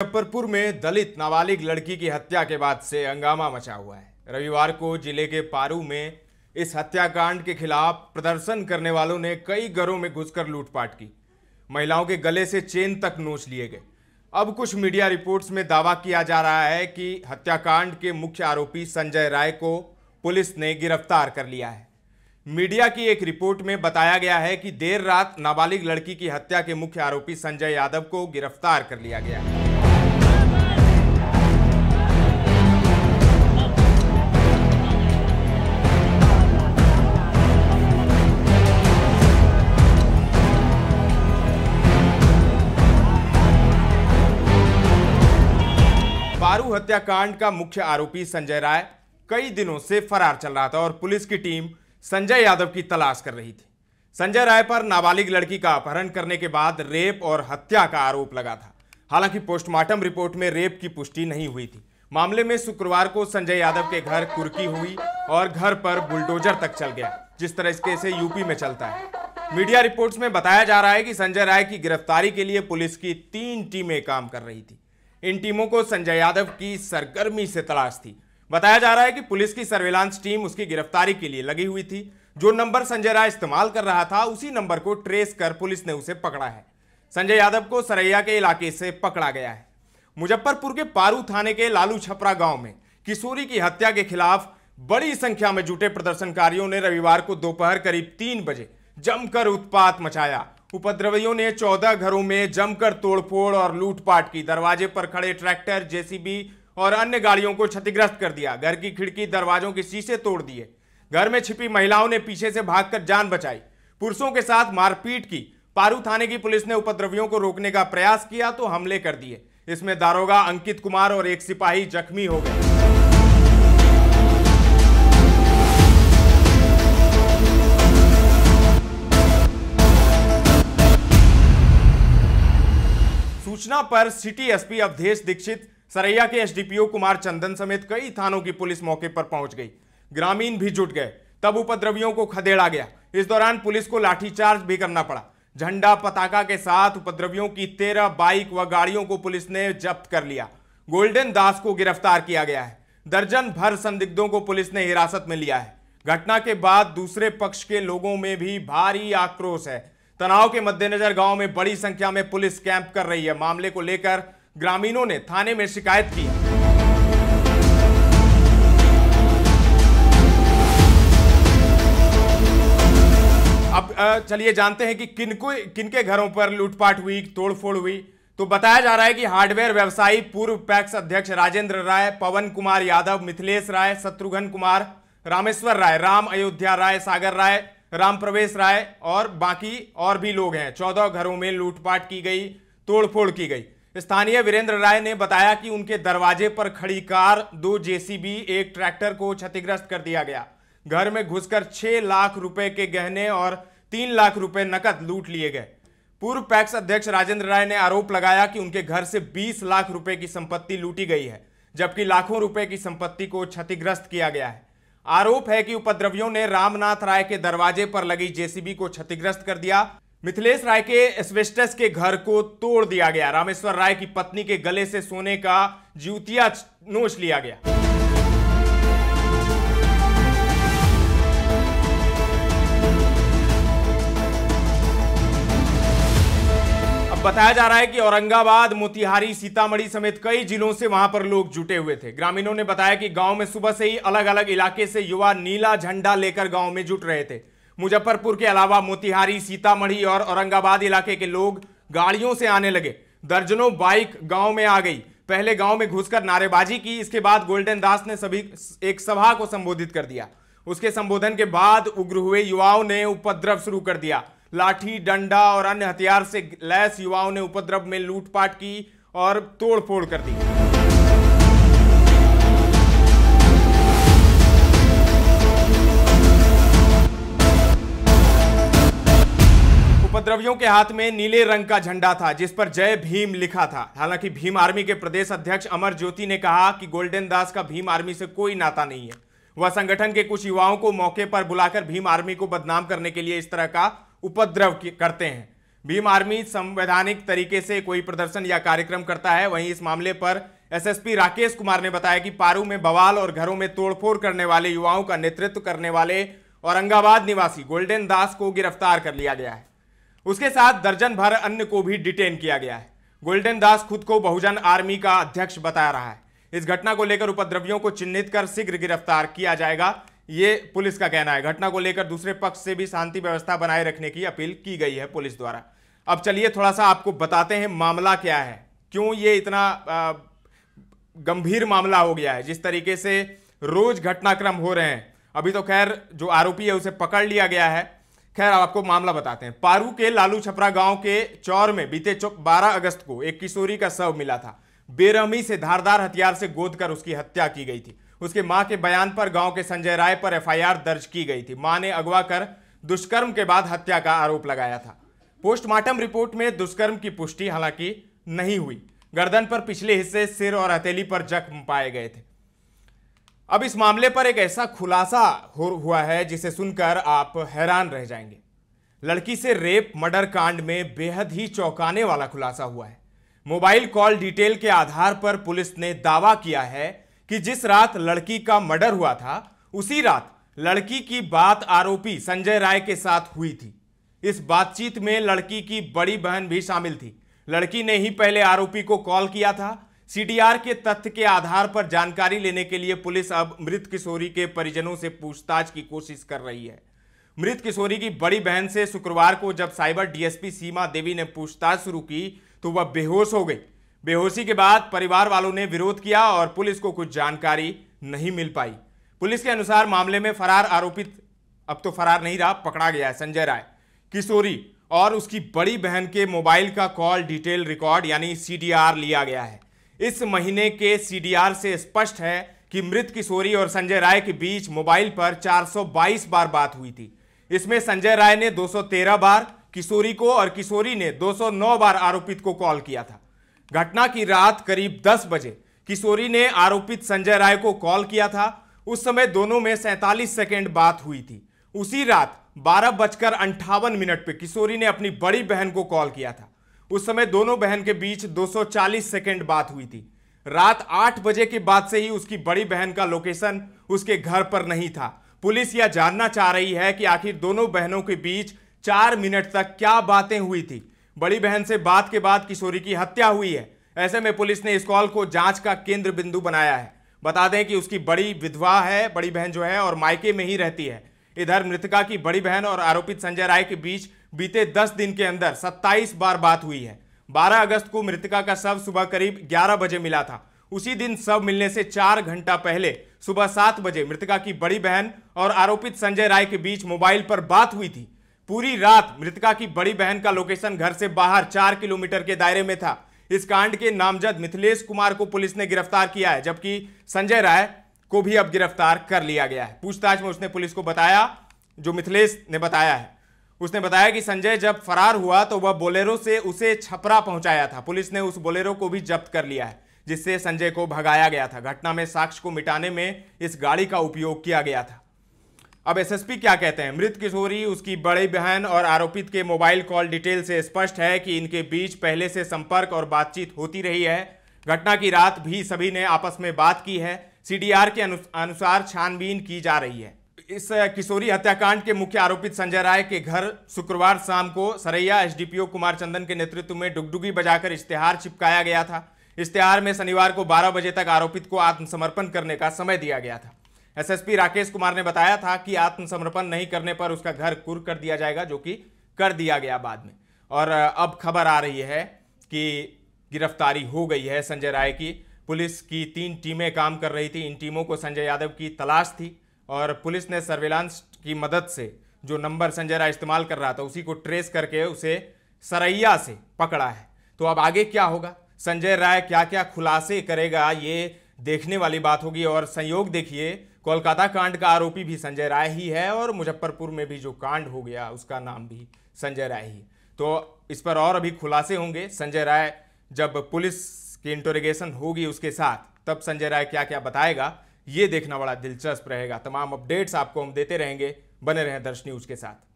मुजफ्फरपुर में दलित नाबालिग लड़की की हत्या के बाद से हंगामा मचा हुआ है। रविवार को जिले के पारू में इस हत्याकांड के खिलाफ प्रदर्शन करने वालों ने कई घरों में घुसकर लूटपाट की। महिलाओं के गले से चेन तक नोच लिए गए। अब कुछ मीडिया रिपोर्ट्स में दावा किया जा रहा है कि हत्याकांड के मुख्य आरोपी संजय राय को पुलिस ने गिरफ्तार कर लिया है। मीडिया की एक रिपोर्ट में बताया गया है कि देर रात नाबालिग लड़की की हत्या के मुख्य आरोपी संजय यादव को गिरफ्तार कर लिया गया है। पारू हत्याकांड का मुख्य आरोपी संजय राय कई दिनों से फरार चल रहा था और पुलिस की टीम संजय यादव की तलाश कर रही थी। संजय राय पर नाबालिग लड़की का अपहरण करने के बाद रेप और हत्या का आरोप लगा था। हालांकि पोस्टमार्टम रिपोर्ट में रेप की पुष्टि नहीं हुई थी। मामले में शुक्रवार को संजय यादव के घर कुर्की हुई और घर पर बुलडोजर तक चल गया, जिस तरह से यूपी में चलता है। मीडिया रिपोर्ट्स में बताया जा रहा है कि संजय राय की गिरफ्तारी के लिए पुलिस की 3 टीमें काम कर रही थी। इन टीमों को संजय यादव की सरगर्मी से तलाश थी। बताया जा रहा है कि पुलिस की सर्विलांस टीम उसकी गिरफ्तारी के लिए लगी हुई थी। जो नंबर संजय राय इस्तेमाल कर रहा था, उसी नंबर को ट्रेस कर पुलिस ने उसे पकड़ा है। संजय यादव को सरैया के इलाके से पकड़ा गया है। मुजफ्फरपुर के पारू थाने के लालू छपरा गांव में किशोरी की हत्या के खिलाफ बड़ी संख्या में जुटे प्रदर्शनकारियों ने रविवार को दोपहर करीब 3 बजे जमकर उत्पात मचाया। उपद्रवियों ने 14 घरों में जमकर तोड़फोड़ और लूटपाट की। दरवाजे पर खड़े ट्रैक्टर, जेसीबी और अन्य गाड़ियों को क्षतिग्रस्त कर दिया। घर की खिड़की, दरवाजों के शीशे तोड़ दिए। घर में छिपी महिलाओं ने पीछे से भागकर जान बचाई। पुरुषों के साथ मारपीट की। पारू थाने की पुलिस ने उपद्रवियों को रोकने का प्रयास किया तो हमले कर दिए। इसमें दारोगा अंकित कुमार और एक सिपाही जख्मी हो गए। सूचना पर सिटी एसपी अवधेश दीक्षित, सरैया के एसडीपीओ कुमार चंदन समेत कई थानों की पुलिस मौके पर पहुंच गई। ग्रामीण भी जुट गए। तब उपद्रवियों को खदेड़ा गया। इस दौरान पुलिस को लाठीचार्ज भी करना पड़ा। झंडा पताका के साथ उपद्रवियों की 13 बाइक व गाड़ियों को पुलिस ने जब्त कर लिया। गोल्डन दास को गिरफ्तार किया गया है। दर्जन भर संदिग्धों को पुलिस ने हिरासत में लिया है। घटना के बाद दूसरे पक्ष के लोगों में भी भारी आक्रोश है। तनाव के मद्देनजर गांव में बड़ी संख्या में पुलिस कैंप कर रही है। मामले को लेकर ग्रामीणों ने थाने में शिकायत की। अब चलिए जानते हैं कि किनके घरों पर लूटपाट हुई, तोड़फोड़ हुई। तो बताया जा रहा है कि हार्डवेयर व्यवसायी पूर्व पैक्स अध्यक्ष राजेंद्र राय, पवन कुमार यादव, मिथिलेश राय, शत्रुघ्न कुमार, रामेश्वर राय, राम अयोध्या राय, सागर राय, राम प्रवेश राय और बाकी और भी लोग हैं। 14 घरों में लूटपाट की गई, तोड़फोड़ की गई। स्थानीय वीरेंद्र राय ने बताया कि उनके दरवाजे पर खड़ी कार, 2 जेसीबी, एक ट्रैक्टर को क्षतिग्रस्त कर दिया गया। घर में घुसकर 6 लाख रुपए के गहने और 3 लाख रुपए नकद लूट लिए गए। पूर्व पैक्स अध्यक्ष राजेंद्र राय ने आरोप लगाया कि उनके घर से 20 लाख रुपए की संपत्ति लूटी गई है, जबकि लाखों रुपए की संपत्ति को क्षतिग्रस्त किया गया है। आरोप है कि उपद्रवियों ने रामनाथ राय के दरवाजे पर लगी जेसीबी को क्षतिग्रस्त कर दिया। मिथिलेश राय के एस्बेस्टस के घर को तोड़ दिया गया। रामेश्वर राय की पत्नी के गले से सोने का जूतिया नोच लिया गया। अब बताया जा रहा है कि औरंगाबाद, मोतिहारी, सीतामढ़ी समेत कई जिलों से वहां पर लोग जुटे हुए थे। ग्रामीणों ने बताया कि गांव में सुबह से ही अलग अलग इलाके से युवा नीला झंडा लेकर गांव में जुट रहे थे। मुजफ्फरपुर के अलावा मोतिहारी, सीतामढ़ी और औरंगाबाद इलाके के लोग गाड़ियों से आने लगे। दर्जनों बाइक गांव में आ गई। पहले गांव में घुसकर नारेबाजी की। इसके बाद गोल्डन दास ने एक सभा को संबोधित कर दिया। उसके संबोधन के बाद उग्र हुए युवाओं ने उपद्रव शुरू कर दिया। लाठी, डंडा और अन्य हथियार से लैस युवाओं ने उपद्रव में लूटपाट की और तोड़फोड़ कर दी। उपद्रवियों के हाथ में नीले रंग का झंडा था, जिस पर जय भीम लिखा था। हालांकि भीम आर्मी के प्रदेश अध्यक्ष अमर ज्योति ने कहा कि गोल्डन दास का भीम आर्मी से कोई नाता नहीं है। वह संगठन के कुछ युवाओं को मौके पर बुलाकर भीम आर्मी को बदनाम करने के लिए इस तरह का उपद्रव करते हैं। भीम आर्मी संवैधानिक तरीके से कोई प्रदर्शन या कार्यक्रम करता है। वहीं इस मामले पर एसएसपी राकेश कुमार ने बताया कि पारू में बवाल और घरों में तोड़फोड़ करने वाले युवाओं का नेतृत्व करने वाले औरंगाबाद निवासी गोल्डन दास को गिरफ्तार कर लिया गया है। उसके साथ दर्जन भर अन्य को भी डिटेन किया गया है। गोल्डन दास खुद को बहुजन आर्मी का अध्यक्ष बता रहा है। इस घटना को लेकर उपद्रवियों को चिन्हित कर शीघ्र गिरफ्तार किया जाएगा, ये पुलिस का कहना है। घटना को लेकर दूसरे पक्ष से भी शांति व्यवस्था बनाए रखने की अपील की गई है पुलिस द्वारा। अब चलिए थोड़ा सा आपको बताते हैं मामला क्या है, क्यों ये इतना गंभीर मामला हो गया है। जिस तरीके से रोज घटनाक्रम हो रहे हैं, अभी तो खैर जो आरोपी है उसे पकड़ लिया गया है। खैर आपको मामला बताते हैं। पारू के लालू छपरा गांव के चौर में बीते 12 अगस्त को एक किशोरी का शव मिला था। बेरहमी से धारदार हथियार से गोदकर उसकी हत्या की गई थी। उसके मां के बयान पर गांव के संजय राय पर एफआईआर दर्ज की गई थी। मां ने अगवा कर दुष्कर्म के बाद हत्या का आरोप लगाया था। पोस्टमार्टम रिपोर्ट में दुष्कर्म की पुष्टि हालांकि नहीं हुई। गर्दन पर पिछले हिस्से, सिर और हथेली पर जख्म पाए गए थे। अब इस मामले पर एक ऐसा खुलासा हुआ है जिसे सुनकर आप हैरान रह जाएंगे। लड़की से रेप मर्डर कांड में बेहद ही चौंकाने वाला खुलासा हुआ है। मोबाइल कॉल डिटेल के आधार पर पुलिस ने दावा किया है कि जिस रात लड़की का मर्डर हुआ था उसी रात लड़की की बात आरोपी संजय राय के साथ हुई थी। इस बातचीत में लड़की की बड़ी बहन भी शामिल थी। लड़की ने ही पहले आरोपी को कॉल किया था। सीडीआर के तथ्य के आधार पर जानकारी लेने के लिए पुलिस अब मृत किशोरी के परिजनों से पूछताछ की कोशिश कर रही है। मृत किशोरी की बड़ी बहन से शुक्रवार को जब साइबर डीएसपी सीमा देवी ने पूछताछ शुरू की तो वह बेहोश हो गई। बेहोशी के बाद परिवार वालों ने विरोध किया और पुलिस को कुछ जानकारी नहीं मिल पाई। पुलिस के अनुसार मामले में फरार आरोपित अब तो फरार नहीं रहा, पकड़ा गया है। संजय राय, किशोरी और उसकी बड़ी बहन के मोबाइल का कॉल डिटेल रिकॉर्ड यानी सीडीआर लिया गया है। इस महीने के सीडीआर से स्पष्ट है कि मृत किशोरी और संजय राय के बीच मोबाइल पर 422 बार बात हुई थी। इसमें संजय राय ने 213 बार किशोरी को और किशोरी ने 209 बार आरोपित को कॉल किया था। घटना की रात करीब 10 बजे किशोरी ने आरोपित संजय राय को कॉल किया था। उस समय दोनों में 47 सेकेंड बात हुई थी। उसी रात 12:58 पे किशोरी ने अपनी बड़ी बहन को कॉल किया था। उस समय दोनों बहन के बीच 240 सेकेंड बात हुई थी। रात 8 बजे के बाद से ही उसकी बड़ी बहन का लोकेशन उसके घर पर नहीं था। पुलिस यह जानना चाह रही है कि आखिर दोनों बहनों के बीच 4 मिनट तक क्या बातें हुई थी। बड़ी बहन से बात के बाद किशोरी की हत्या हुई है। ऐसे में पुलिस ने इस कॉल को जांच का केंद्र बिंदु बनाया है। बता दें कि उसकी बड़ी विधवा है, बड़ी बहन जो है, और मायके में ही रहती है। इधर मृतका की बड़ी बहन और आरोपित संजय राय के बीच बीते 10 दिन के अंदर 27 बार बात हुई है। 12 अगस्त को मृतका का शव सुबह करीब 11 बजे मिला था। उसी दिन शव मिलने से 4 घंटा पहले सुबह 7 बजे मृतका की बड़ी बहन और आरोपित संजय राय के बीच मोबाइल पर बात हुई थी। पूरी रात मृतका की बड़ी बहन का लोकेशन घर से बाहर 4 किलोमीटर के दायरे में था। इस कांड के नामजद मिथिलेश कुमार को पुलिस ने गिरफ्तार किया है, जबकि संजय राय को भी अब गिरफ्तार कर लिया गया है। पूछताछ में उसने पुलिस को बताया, जो मिथिलेश ने बताया है, उसने बताया कि संजय जब फरार हुआ तो वह बोलेरो से उसे छपरा पहुंचाया था। पुलिस ने उस बोलेरो को भी जब्त कर लिया है, जिससे संजय को भगाया गया था। घटना में साक्ष्य को मिटाने में इस गाड़ी का उपयोग किया गया था। अब एसएसपी क्या कहते हैं? मृत किशोरी, उसकी बड़ी बहन और आरोपित के मोबाइल कॉल डिटेल से स्पष्ट है कि इनके बीच पहले से संपर्क और बातचीत होती रही है। घटना की रात भी सभी ने आपस में बात की है। सीडीआर के अनुसार छानबीन की जा रही है। इस किशोरी हत्याकांड के मुख्य आरोपित संजय राय के घर शुक्रवार शाम को सरैया एसडीपीओ कुमार चंदन के नेतृत्व में डुगडुगी बजाकर इश्तेहार चिपकाया गया था। इश्तेहार में शनिवार को 12 बजे तक आरोपित को आत्मसमर्पण करने का समय दिया गया था। एसएसपी राकेश कुमार ने बताया था कि आत्मसमर्पण नहीं करने पर उसका घर कुर्क कर दिया जाएगा, जो कि कर दिया गया बाद में। और अब खबर आ रही है कि गिरफ्तारी हो गई है संजय राय की। पुलिस की 3 टीमें काम कर रही थी। इन टीमों को संजय यादव की तलाश थी और पुलिस ने सर्विलांस की मदद से जो नंबर संजय राय इस्तेमाल कर रहा था उसी को ट्रेस करके उसे सरैया से पकड़ा है। तो अब आगे क्या होगा, संजय राय क्या क्या खुलासे करेगा, ये देखने वाली बात होगी। और संयोग देखिए, कोलकाता कांड का आरोपी भी संजय राय ही है और मुजफ्फरपुर में भी जो कांड हो गया उसका नाम भी संजय राय ही। तो इस पर और अभी खुलासे होंगे। संजय राय जब पुलिस की इंटरोगेशन होगी उसके साथ, तब संजय राय क्या क्या बताएगा, ये देखना बड़ा दिलचस्प रहेगा। तमाम अपडेट्स आपको हम देते रहेंगे। बने रहें दर्श न्यूज के साथ।